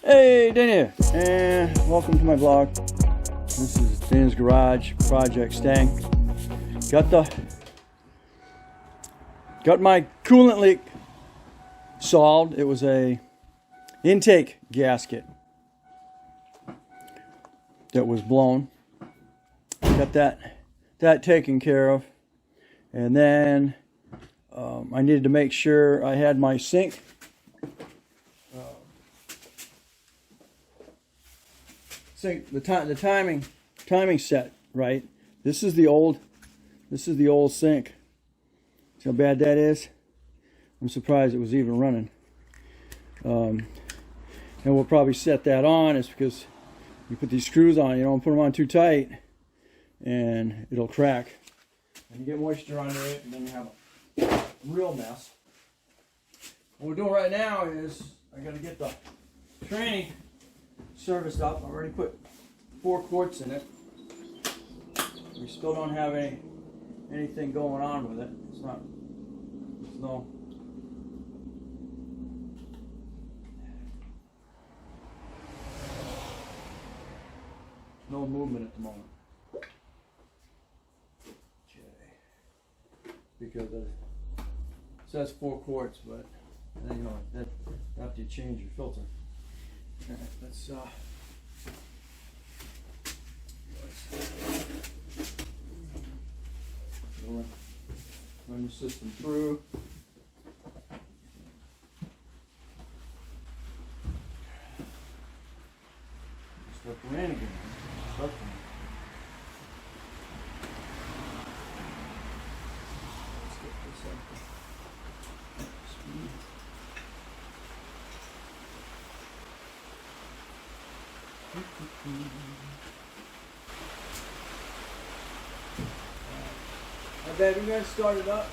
Hey, Dan here, and welcome to my vlog. This is Dan's Garage Project Stang. Got my coolant leak solved. It was a intake gasket that was blown. Got that taken care of, and then I needed to make sure I had my sink the timing set right. This is the old sink. See how bad that is? I'm surprised it was even running. And we'll probably set that on is because you put these screws on, you don't put them on too tight and it'll crack. And you get moisture under it and then you have a real mess. What we're doing right now is I gotta get the tranny serviced up. I already put 4 quarts in it. We still don't have anything going on with it. There's no movement at the moment. Okay. Because it says 4 quarts, but you know that after you change your filter. All right, let's run the system through. Start the rain again. Start the rain. Let's get this up to speed. I bet you guys started up.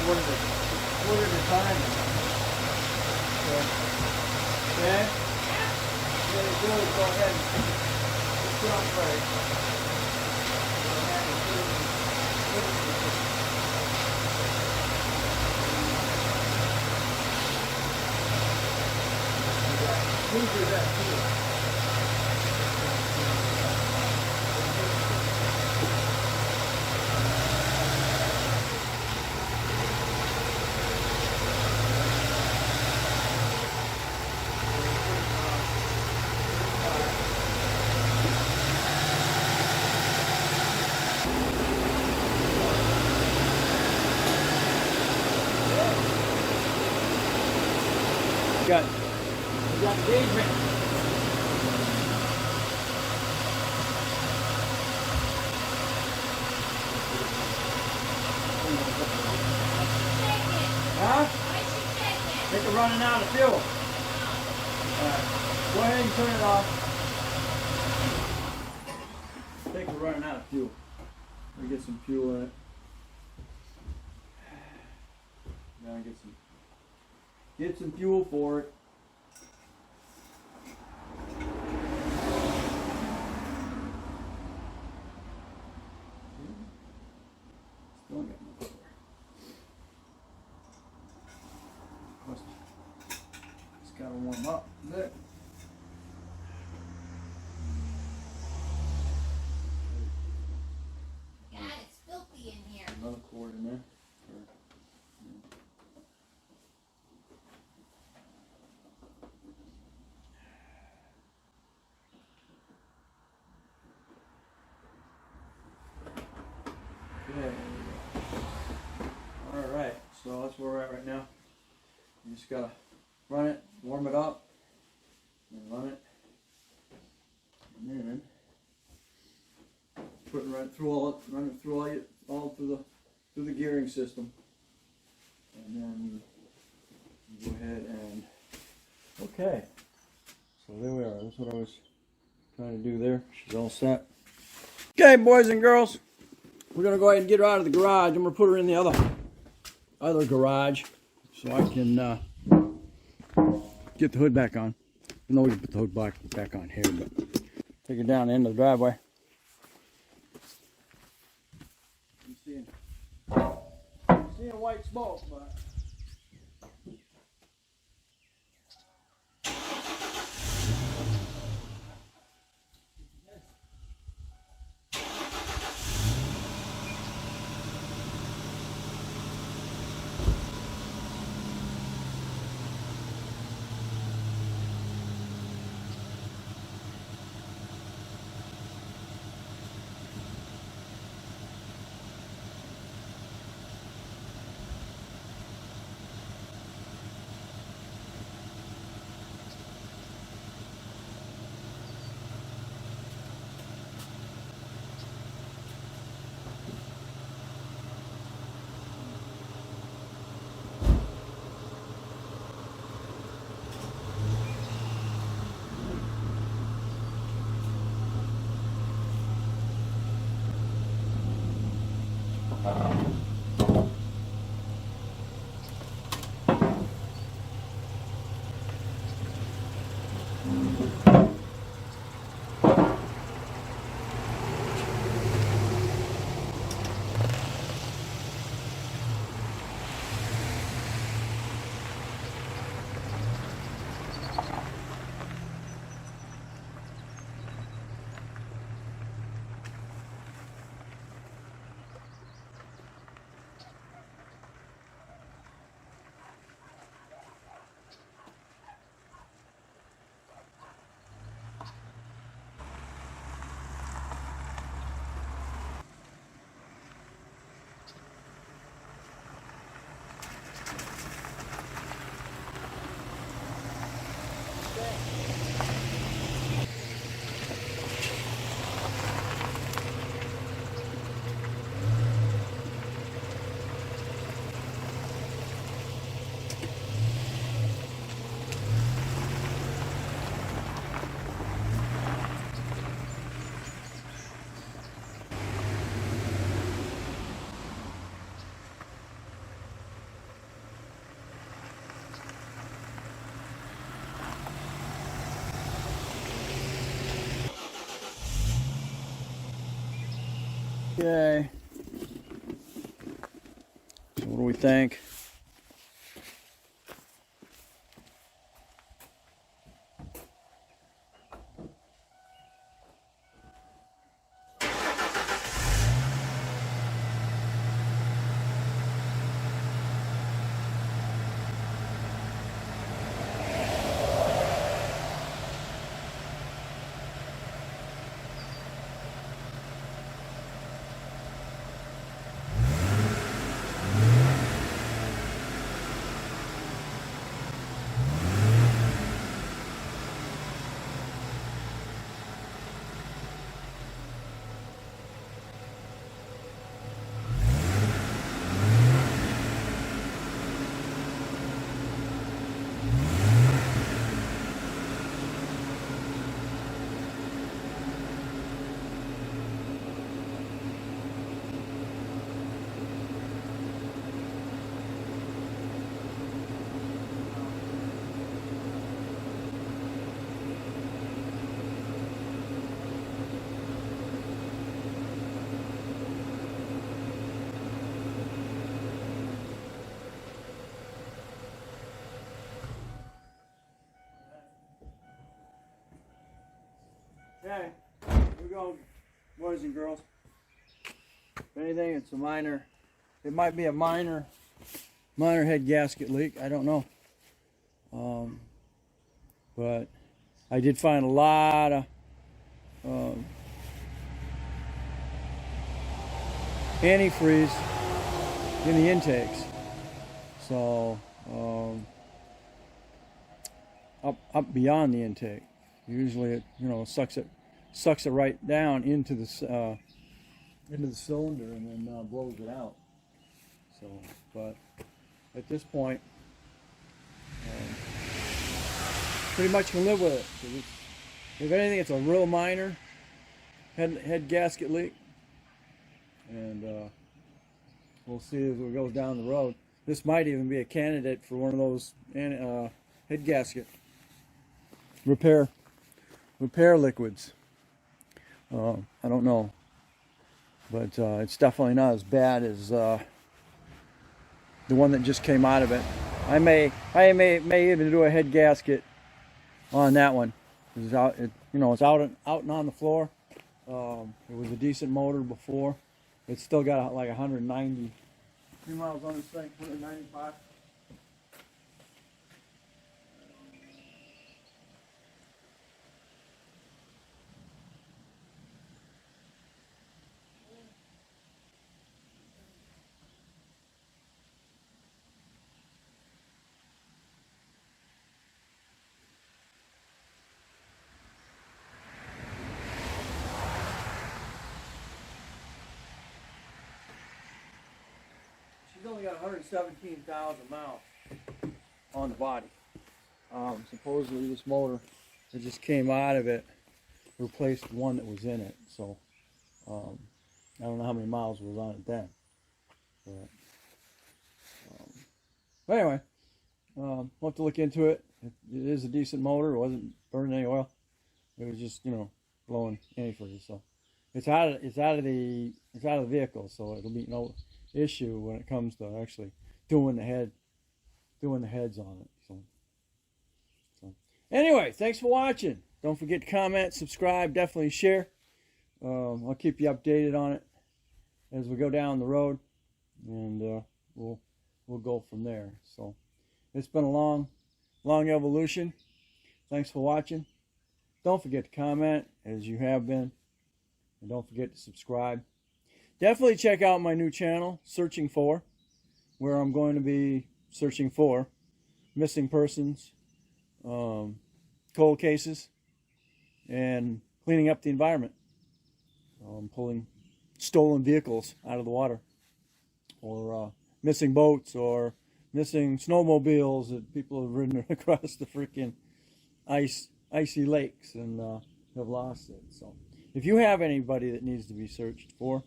One at a time. Okay? What you do is go ahead and put on first. Who did that too? We got engagement. Huh? Think we're running out of fuel. Alright. Go ahead and turn it off. I think we're running out of fuel. Let me get some fuel in it. Now get some fuel for it. Still got no power. It's gotta warm up a bit. that's where we're at right now. You just gotta run it, warm it up, and run it, and then run it through all through the gearing system, and then go ahead and okay. So there we are. That's what I was trying to do there. She's all set. Okay, boys and girls, we're gonna go ahead and get her out of the garage. I'm gonna put her in the other garage so I can get the hood back on. No, we can put the hood back on here, but take it down the end of the driveway. I'm seeing white smoke, but okay. So what do we think? Okay, here we go, boys and girls. If anything, it's a minor, it might be a minor head gasket leak, I don't know. But I did find a lot of antifreeze in the intakes. So up beyond the intake. Usually it, you know, sucks it right down into the cylinder and then blows it out. So, but at this point, pretty much can live with it. If anything, it's a real minor head gasket leak, and we'll see as it goes down the road. This might even be a candidate for one of those head gasket repair liquids. I don't know, but it's definitely not as bad as the one that just came out of it. I may even do a head gasket on that one. It's out, it's out and on the floor. It was a decent motor before. It's still got like 190 miles on this thing, 195. She's only got 117,000 miles on the body. Supposedly this motor that just came out of it replaced one that was in it. So I don't know how many miles was on it then. But anyway, we'll have to look into it. It is a decent motor. It wasn't burning any oil. It was just, blowing antifreeze. So it's out of the vehicle. So it'll be no issue when it comes to actually doing the heads on it. So anyway, thanks for watching. Don't forget to comment, subscribe, definitely share. I'll keep you updated on it as we go down the road, and we'll go from there. So it's been a long evolution. Thanks for watching. Don't forget to comment as you have been, and don't forget to subscribe. Definitely check out my new channel, Searching For, where I'm going to be searching for missing persons, cold cases, and cleaning up the environment. Pulling stolen vehicles out of the water, or missing boats, or missing snowmobiles that people have ridden across the freaking icy lakes and have lost it. So if you have anybody that needs to be searched for,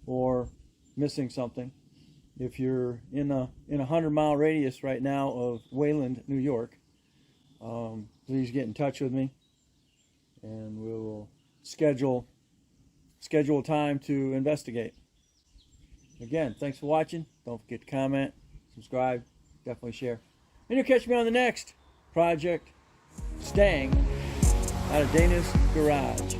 or missing something, if you're in a 100-mile radius right now of Wayland, New York, please get in touch with me, and we will schedule time to investigate. Again, thanks for watching. Don't forget to comment, subscribe, definitely share. And you'll catch me on the next project, staying out of Dana's garage.